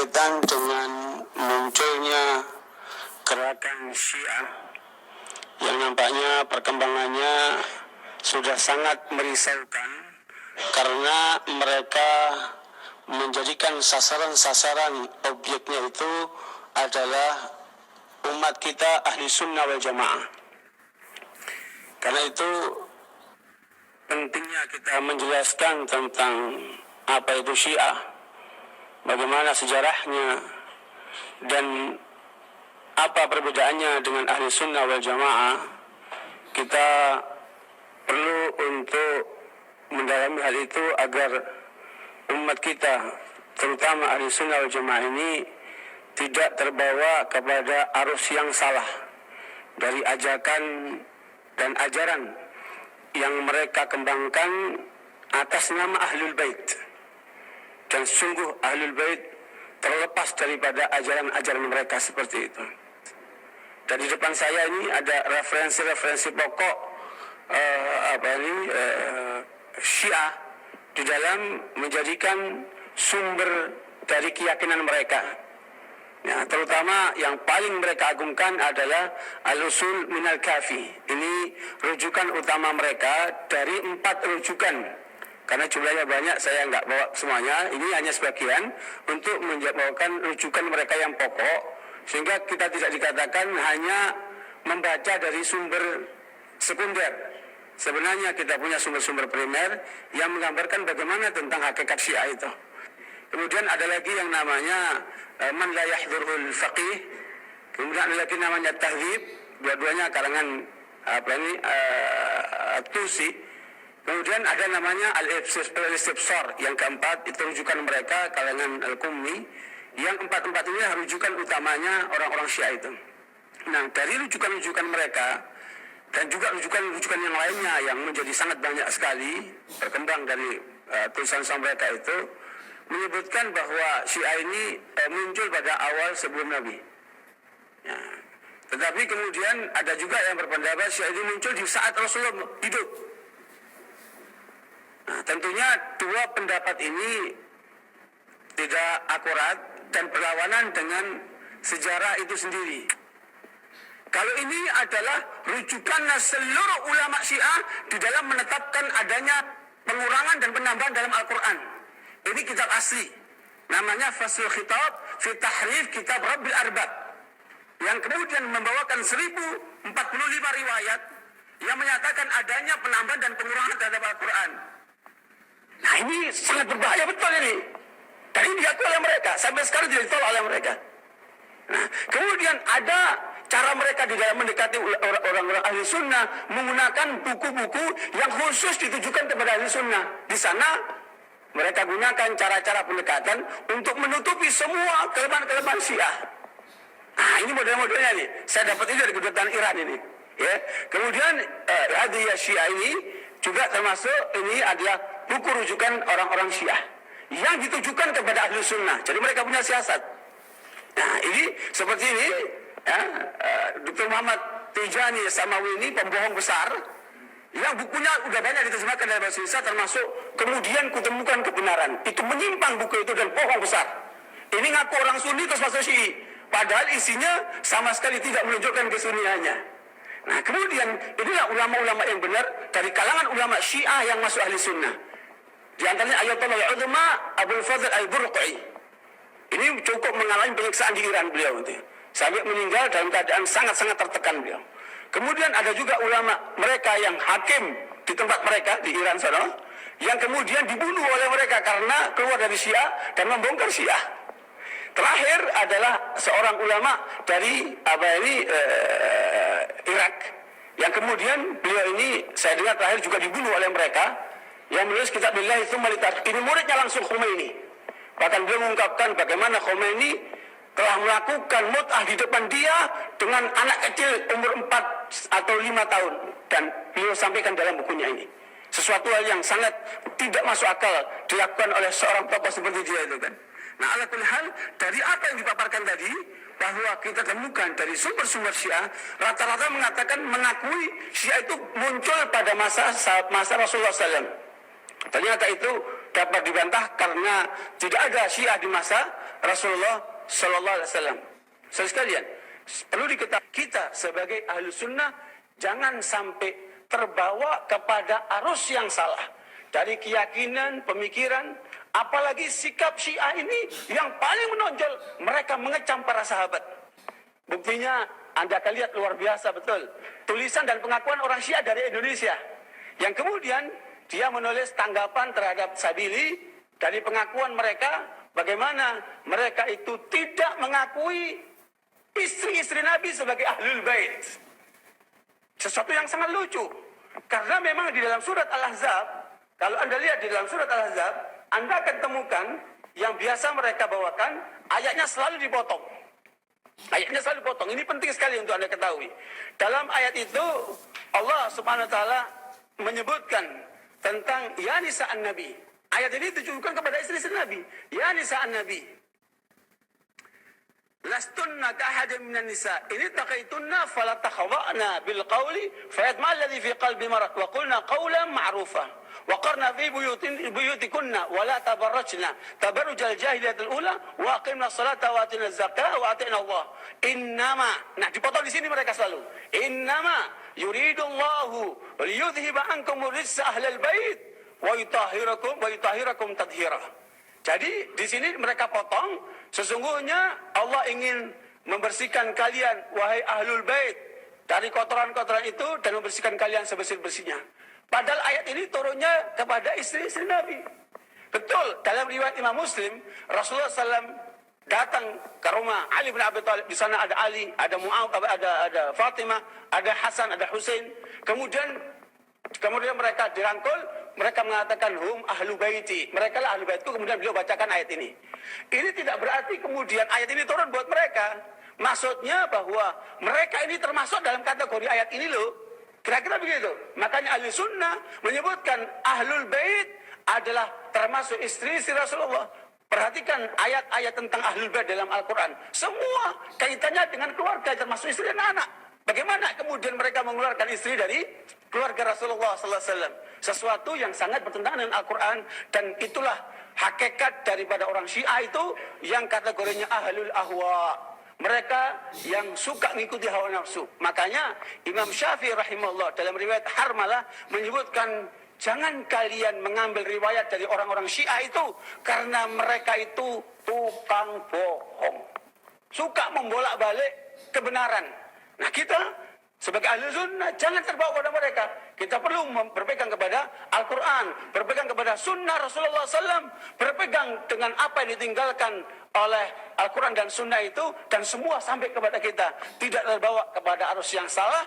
berkaitan dengan munculnya gerakan Syiah yang nampaknya perkembangannya sudah sangat merisaukan karena mereka menjadikan sasaran-sasaran objeknya itu adalah umat kita ahli sunnah wal jamaah. Karena itu pentingnya kita menjelaskan tentang apa itu Syiah, bagaimana sejarahnya, dan apa perbedaannya dengan ahli sunnah wal jamaah. Kita perlu untuk mendalami hal itu agar umat kita, terutama ahli sunnah wal jamaah ini, tidak terbawa kepada arus yang salah dari ajakan dan ajaran yang mereka kembangkan atas nama Ahlul Bait. Dan sungguh Ahlul Bait terlepas daripada ajaran-ajaran mereka seperti itu. Dan di depan saya ini ada referensi-referensi pokok Syiah di dalam menjadikan sumber dari keyakinan mereka. Ya, terutama yang paling mereka agungkan adalah Al-Usul Minal Kafi. Ini rujukan utama mereka dari 4 rujukan. Karena jumlahnya banyak, saya nggak bawa semuanya. Ini hanya sebagian untuk menjawabkan rujukan mereka yang pokok, sehingga kita tidak dikatakan hanya membaca dari sumber sekunder. Sebenarnya kita punya sumber-sumber primer yang menggambarkan bagaimana tentang hakikat Syiah itu. Kemudian ada lagi yang namanya Man la yahdurul faqih. Kemudian ada lagi namanya Tahdzib. Dua-duanya karangan Tusi. Kemudian ada namanya Al-Istibsar. Yang keempat itu rujukan mereka kalangan Al-Qummi. Yang empat-empat ini rujukan utamanya orang-orang Syiah itu. Nah, dari rujukan-rujukan mereka dan juga rujukan-rujukan yang lainnya yang menjadi sangat banyak sekali berkembang dari tulisan mereka itu, menyebutkan bahwa Syiah ini muncul pada awal sebelum Nabi. Ya. Tetapi kemudian ada juga yang berpendapat Syiah ini muncul di saat Rasulullah hidup. Nah, tentunya dua pendapat ini tidak akurat dan berlawanan dengan sejarah itu sendiri. Kalau ini adalah rujukan seluruh ulama Syiah di dalam menetapkan adanya pengurangan dan penambahan dalam Al-Quran. Ini kitab asli. Namanya Faslul Khitab fi Tahrif Kitab Rabbil Arbab. Yang kemudian membawakan 1045 riwayat yang menyatakan adanya penambahan dan pengurangan terhadap Al-Quran. Nah, ini sangat berbahaya betul ini. Dan ini diakui oleh mereka. Sampai sekarang tidak ditolak oleh mereka. Nah, kemudian ada cara mereka di dalam mendekati orang-orang ahli sunnah menggunakan buku-buku yang khusus ditujukan kepada ahli sunnah. Di sana mereka gunakan cara-cara pendekatan untuk menutupi semua kelemahan-kelemahan Syiah. Nah, ini model-modelnya nih. Saya dapat ini dari kedutaan Iran ini. Ya. Kemudian Hadiyah Syiah ini juga termasuk ini adalah buku rujukan orang-orang Syiah yang ditujukan kepada ahli sunnah. Jadi mereka punya siasat. Nah, ini seperti ini. Ya, Dr. Muhammad Tijani Samawi ini pembohong besar yang bukunya udah banyak diterjemahkan dari bahasa Indonesia, termasuk kemudian kutemukan kebenaran. Itu menyimpang buku itu dan bohong besar. Ini ngaku orang Sunni terus masuk Syi'i, padahal isinya sama sekali tidak menunjukkan kesunniannya. Nah, kemudian inilah ulama-ulama yang benar dari kalangan ulama Syiah yang masuk ahli sunnah. Di antaranya Ayatollah Al-Uzma Abul Fadl Al-Burqi. Ini cukup mengalami penyiksaan di Iran beliau itu. Sampai meninggal dalam keadaan sangat-sangat tertekan beliau. Kemudian ada juga ulama mereka yang hakim di tempat mereka di Iran sana, yang kemudian dibunuh oleh mereka karena keluar dari Syiah dan membongkar Syiah. Terakhir adalah seorang ulama dari Irak, yang kemudian beliau ini saya dengar terakhir juga dibunuh oleh mereka, yang menulis kitab Billahi Tsumma Litarikh. Ini muridnya langsung Khomeini. Bahkan beliau mengungkapkan bagaimana Khomeini telah melakukan mut'ah di depan dia dengan anak kecil umur 4 atau 5 tahun. Dan beliau sampaikan dalam bukunya ini. Sesuatu hal yang sangat tidak masuk akal dilakukan oleh seorang tokoh seperti dia itu kan. Nah, ala kulli hal, dari apa yang dipaparkan tadi, bahwa kita temukan dari sumber-sumber Syiah, rata-rata mengakui Syiah itu muncul pada masa Rasulullah SAW. Ternyata itu dapat dibantah karena tidak ada Syiah di masa Rasulullah Sallallahu Alaihi Wasallam. Saudara sekalian, perlu diketahui kita sebagai ahlu sunnah jangan sampai terbawa kepada arus yang salah dari keyakinan, pemikiran, apalagi sikap Syiah ini yang paling menonjol, mereka mengecam para sahabat. Buktinya Anda akan lihat luar biasa betul. Tulisan dan pengakuan orang Syiah dari Indonesia. Yang kemudian dia menulis tanggapan terhadap Sabili dari pengakuan mereka. Bagaimana mereka itu tidak mengakui istri-istri Nabi sebagai ahlul bait. Sesuatu yang sangat lucu. Karena memang di dalam surat Al-Ahzab, kalau Anda lihat di dalam surat Al-Ahzab, Anda akan temukan yang biasa mereka bawakan, ayatnya selalu dipotong. Ayatnya selalu dipotong. Ini penting sekali untuk Anda ketahui. Dalam ayat itu, Allah Subhanahu wa taala menyebutkan tentang ya nisa'an Nabi. Ayat ini ditujukan kepada istri-istri Nabi. Ya nisa'an Nabi. Lastunna ka'ahadin minan nisa. Ini taqaitunna fala takhawa'na bil qawli fayatma alladhi fi qalbi marad wa qulna qawlan ma'rufa. Wa qarna fi buyutikunna wa la tabarrajna tabarrujal jahiliyatul ula wa aqimna salata wa atina zakata wa atina Allah. Innama. Nah, dipotong di sini mereka selalu. Innama yuridullahu liyudhhiba ankum rijsa ahlal bait wa yutahhirakum tadhira. Jadi di sini mereka potong, sesungguhnya Allah ingin membersihkan kalian wahai ahlul bait dari kotoran-kotoran itu dan membersihkan kalian sebersih-bersihnya. Padahal ayat ini turunnya kepada istri-istri Nabi. Betul, dalam riwayat Imam Muslim, Rasulullah SAW datang ke rumah Ali bin Abi Thalib. Di sana ada Ali, ada Muawiyah, ada Fatimah, ada Hasan, ada Husain. Kemudian mereka dirangkul, mereka mengatakan hum ahlu baiti. Mereka lah ahlu baitku. Kemudian beliau bacakan ayat ini. Ini tidak berarti kemudian ayat ini turun buat mereka. Maksudnya bahwa mereka ini termasuk dalam kategori ayat ini loh. Kira-kira begitu. Makanya ahli sunnah menyebutkan ahlul bait adalah termasuk istri-istri Rasulullah. Perhatikan ayat-ayat tentang ahlul bait dalam Al-Quran. Semua kaitannya dengan keluarga, termasuk istri dan anak. Bagaimana kemudian mereka mengeluarkan istri dari keluarga Rasulullah Sallallahu Alaihi Wasallam? Sesuatu yang sangat bertentangan dengan Al-Quran, dan itulah hakikat daripada orang Syiah itu yang kategorinya ahlul ahwa. Mereka yang suka mengikuti hawa nafsu. Makanya Imam Syafi'i rahimahullah dalam riwayat Harmalah menyebutkan, jangan kalian mengambil riwayat dari orang-orang Syiah itu karena mereka itu tukang bohong. Suka membolak-balik kebenaran. Nah, kita sebagai ahli sunnah jangan terbawa pada mereka. Kita perlu berpegang kepada Al-Quran, berpegang kepada sunnah Rasulullah SAW, berpegang dengan apa yang ditinggalkan oleh Al-Quran dan sunnah itu, dan semua sampai kepada kita. Tidak terbawa kepada arus yang salah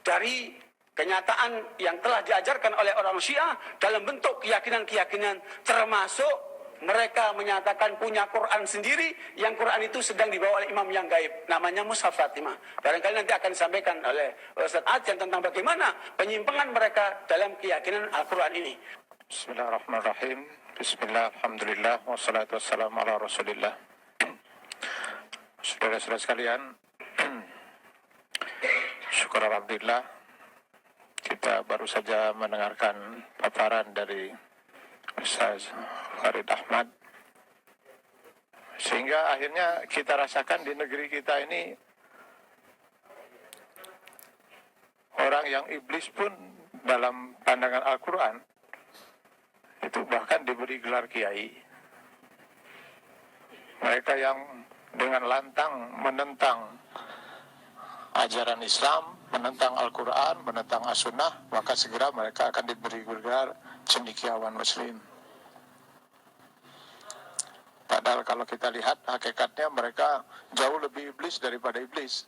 dari kenyataan yang telah diajarkan oleh orang Syiah dalam bentuk keyakinan-keyakinan, termasuk mereka menyatakan punya Quran sendiri, yang Quran itu sedang dibawa oleh imam yang gaib, namanya Mushaf Fatimah. Barangkali nanti akan disampaikan oleh Ustaz Adjan tentang bagaimana penyimpangan mereka dalam keyakinan Al-Quran ini. Bismillahirrahmanirrahim. Bismillah, alhamdulillah, wassalatu wassalamu ala rasulillah. Saudara-saudara sekalian, syukur alhamdulillah, kita baru saja mendengarkan paparan dari Ustaz Farid Ahmad, sehingga akhirnya kita rasakan di negeri kita ini orang yang iblis pun dalam pandangan Al-Quran itu bahkan diberi gelar kiai. Mereka yang dengan lantang menentang ajaran Islam, menentang Al-Quran, menentang As-Sunnah, maka segera mereka akan diberi gelar cendekiawan Muslim. Padahal kalau kita lihat hakikatnya mereka jauh lebih iblis daripada iblis.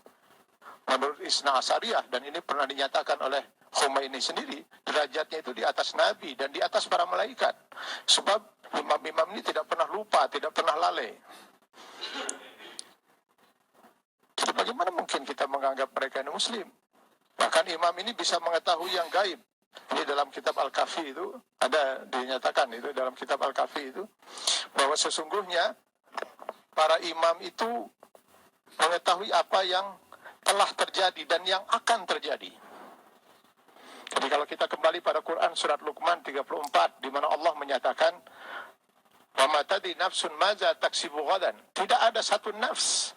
Menurut Isna Asariyah, dan ini pernah dinyatakan oleh Khomeini sendiri, derajatnya itu di atas Nabi dan di atas para malaikat. Sebab imam-imam ini tidak pernah lupa, tidak pernah lalai. Jadi bagaimana mungkin kita menganggap mereka ini Muslim? Bahkan imam ini bisa mengetahui yang gaib. Ini dalam kitab Al-Kafi itu ada dinyatakan, itu dalam kitab Al-Kafi itu, bahwa sesungguhnya para imam itu mengetahui apa yang telah terjadi dan yang akan terjadi. Jadi kalau kita kembali pada Quran surat Luqman 34, di mana Allah menyatakan, Wa ma tadri nafsun maza taksibu ghadan. Tidak ada satu nafs.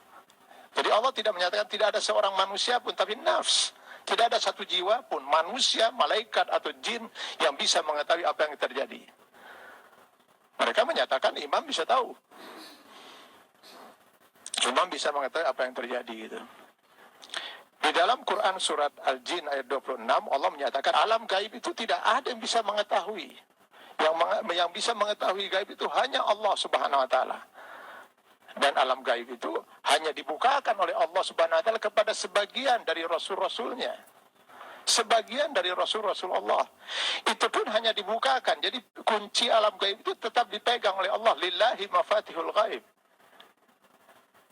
Jadi Allah tidak menyatakan tidak ada seorang manusia pun, tapi nafs. Tidak ada satu jiwa pun, manusia, malaikat atau jin yang bisa mengetahui apa yang terjadi. Mereka menyatakan imam bisa tahu. Imam bisa mengetahui apa yang terjadi gitu. Di dalam Quran surat Al-Jin ayat 26, Allah menyatakan alam gaib itu tidak ada yang bisa mengetahui. Yang bisa mengetahui gaib itu hanya Allah Subhanahu wa taala. Dan alam gaib itu hanya dibukakan oleh Allah Subhanahu wa taala kepada sebagian dari rasul-rasulnya. Sebagian dari rasul-rasul Allah. Itu pun hanya dibukakan. Jadi kunci alam gaib itu tetap dipegang oleh Allah. Lillahi mafatihul gaib.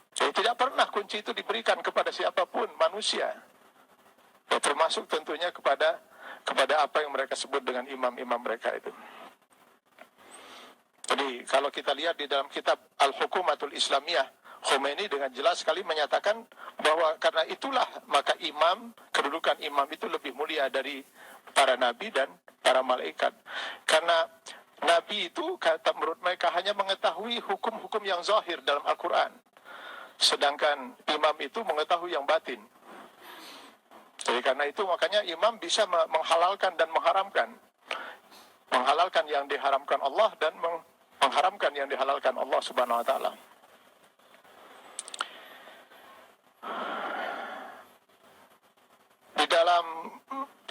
Jadi tidak pernah kunci itu diberikan kepada siapapun manusia. Ya, termasuk tentunya kepada apa yang mereka sebut dengan imam-imam mereka itu. Jadi kalau kita lihat di dalam kitab Al-Hukumatul Islamiyah, Khomeini dengan jelas sekali menyatakan bahwa karena itulah maka kedudukan imam itu lebih mulia dari para nabi dan para malaikat. Karena nabi itu kata menurut mereka hanya mengetahui hukum-hukum yang zahir dalam Al-Quran. Sedangkan imam itu mengetahui yang batin. Jadi karena itu makanya imam bisa menghalalkan dan mengharamkan. Menghalalkan yang diharamkan Allah dan mengharamkan yang dihalalkan Allah Subhanahu wa taala. Di dalam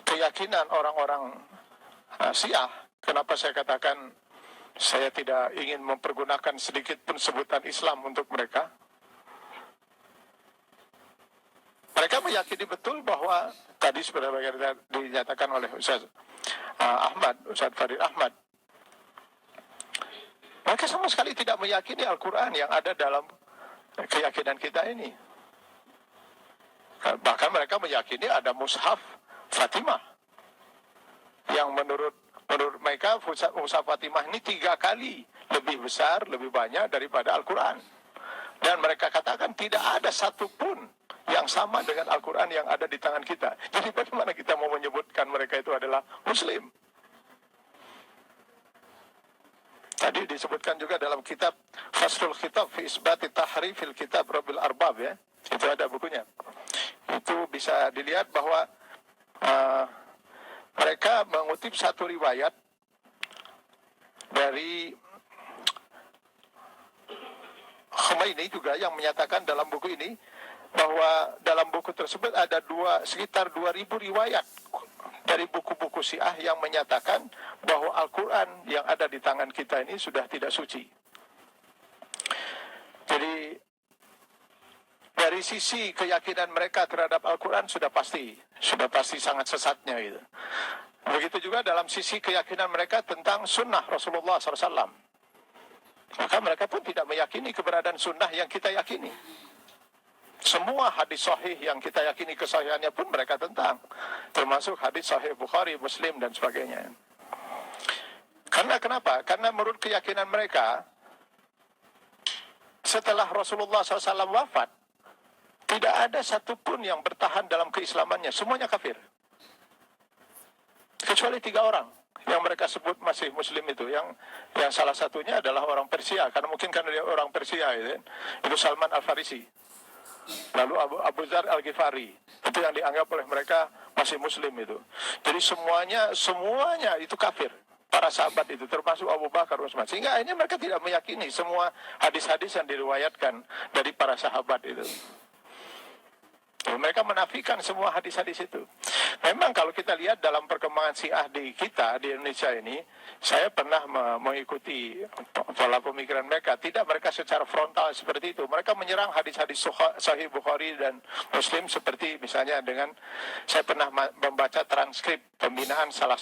keyakinan orang-orang Syiah, kenapa saya katakan saya tidak ingin mempergunakan sedikit pun sebutan Islam untuk mereka? Mereka meyakini betul bahwa tadi sebagaimana dinyatakan oleh Ustaz Ustaz Farid Ahmad. Mereka sama sekali tidak meyakini Al-Quran yang ada dalam keyakinan kita ini. Bahkan mereka meyakini ada Mushaf Fatimah. Yang menurut mereka Mushaf Fatimah ini 3 kali lebih besar, lebih banyak daripada Al-Quran. Dan mereka katakan tidak ada satupun yang sama dengan Al-Quran yang ada di tangan kita. Jadi bagaimana kita mau menyebutkan mereka itu adalah Muslim? Tadi disebutkan juga dalam kitab Faslul Khitab fi Isbati Tahrifil Kitab Rabbil Arbab ya. Itu ada bukunya. Itu bisa dilihat bahwa mereka mengutip satu riwayat dari Khomeini juga yang menyatakan dalam buku ini bahwa dalam buku tersebut ada sekitar 2.000 riwayat dari buku-buku Syiah yang menyatakan bahwa Al-Quran yang ada di tangan kita ini sudah tidak suci. Jadi dari sisi keyakinan mereka terhadap Al-Quran sudah pasti sangat sesatnya gitu. Begitu juga dalam sisi keyakinan mereka tentang sunnah Rasulullah SAW. Maka mereka pun tidak meyakini keberadaan sunnah yang kita yakini. Semua hadis sahih yang kita yakini kesahihannya pun mereka tentang. Termasuk hadis sahih Bukhari, Muslim dan sebagainya. Karena kenapa? Karena menurut keyakinan mereka, setelah Rasulullah SAW wafat, tidak ada satupun yang bertahan dalam keislamannya. Semuanya kafir. Kecuali 3 orang yang mereka sebut masih Muslim itu. Yang salah satunya adalah orang Persia. Karena mungkin karena dia orang Persia itu Salman Al-Farisi. Lalu Abu Dzar Al-Ghifari, itu yang dianggap oleh mereka masih Muslim itu. Jadi semuanya itu kafir. Para sahabat itu termasuk Abu Bakar, Utsman. Sehingga akhirnya mereka tidak meyakini semua hadis-hadis yang diriwayatkan dari para sahabat itu. Mereka menafikan semua hadis-hadis itu. Memang kalau kita lihat dalam perkembangan Syiah di Indonesia ini, saya pernah mengikuti pola pemikiran mereka. Tidak mereka secara frontal seperti itu. Mereka menyerang hadis-hadis Sahih Bukhari dan Muslim seperti misalnya dengan saya pernah membaca transkrip pembinaan salah